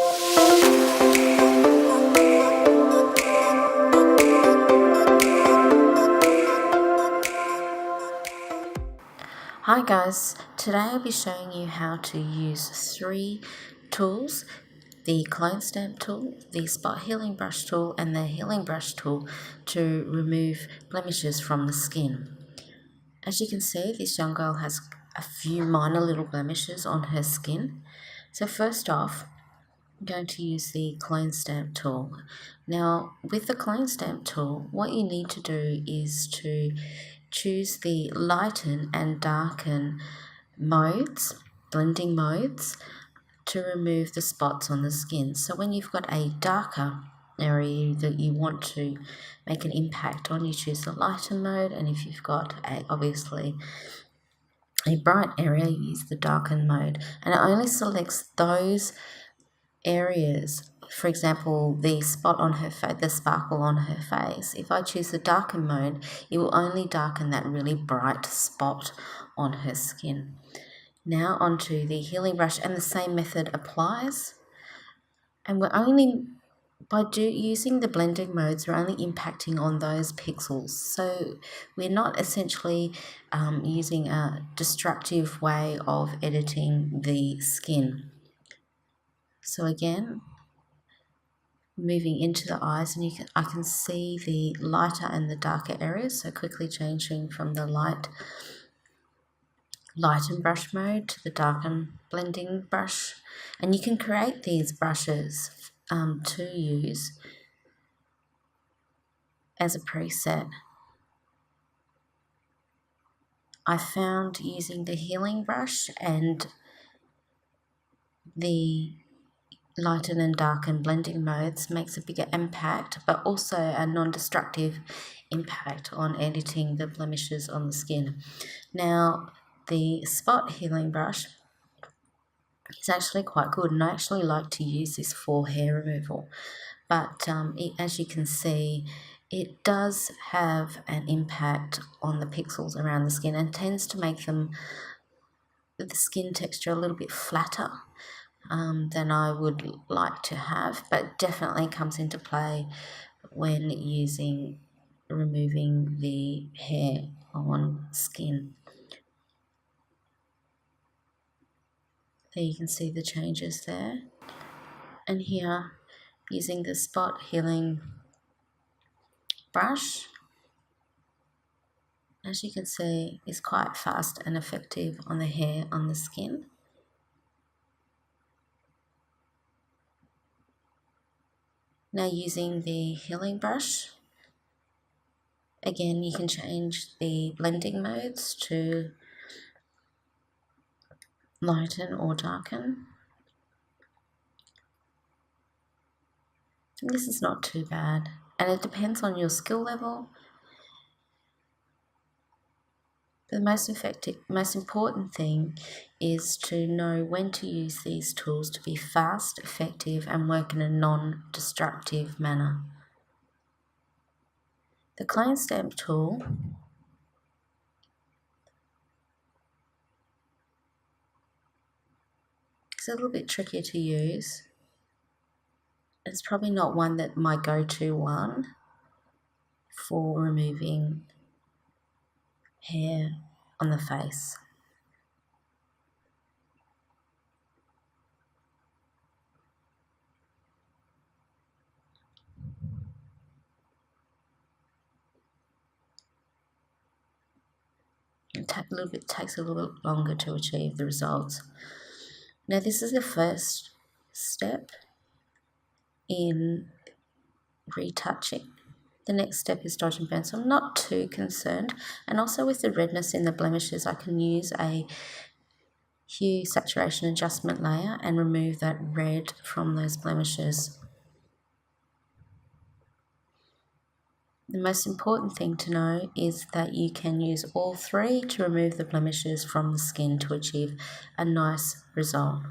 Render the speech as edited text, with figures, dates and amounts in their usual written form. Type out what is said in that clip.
Hi guys, today I'll be showing you how to use 3 tools: the clone stamp tool, the spot healing brush tool, and the healing brush tool to remove blemishes from the skin. As you can see, this young girl has a few minor little blemishes on her skin. So first off, I'm going to use the clone stamp tool. Now, with the clone stamp tool, what you need to do is to choose the lighten and darken modes, blending modes, to remove the spots on the skin. So when you've got a darker area that you want to make an impact on, you choose the lighten mode, and if you've got obviously a bright area, you use the darken mode, and it only selects those areas. For example, the spot on her face, the sparkle on her face. If I choose the darken mode, it will only darken that really bright spot on her skin. Now onto the healing brush, and the same method applies. And we're only, by using the blending modes, we're only impacting on those pixels. So we're not essentially using a destructive way of editing the skin. So again, moving into the eyes, and I can see the lighter and the darker areas, so quickly changing from the lighten brush mode to the darken blending brush. And you can create these brushes to use as a preset. I found using the healing brush and the lighten and darken blending modes makes a bigger impact, but also a non-destructive impact on editing the blemishes on the skin. Now, the spot healing brush is actually quite good, and I actually like to use this for hair removal, but as you can see, it does have an impact on the pixels around the skin and tends to make the skin texture a little bit flatter than I would like to have, but definitely comes into play when removing the hair on skin. There you can see the changes there. And here, using the spot healing brush, as you can see, is quite fast and effective on the hair on the skin. Now using the healing brush, again you can change the blending modes to lighten or darken. This is not too bad, and it depends on your skill level. The most important thing is to know when to use these tools to be fast, effective, and work in a non-destructive manner. The clone stamp tool is a little bit trickier to use. It's probably not my go-to one for removing hair on the face. It takes a little bit longer to achieve the results. Now this is the first step in retouching. The next step is dodge and burn, so I'm not too concerned. And also with the redness in the blemishes, I can use a hue saturation adjustment layer and remove that red from those blemishes. The most important thing to know is that you can use all 3 to remove the blemishes from the skin to achieve a nice result.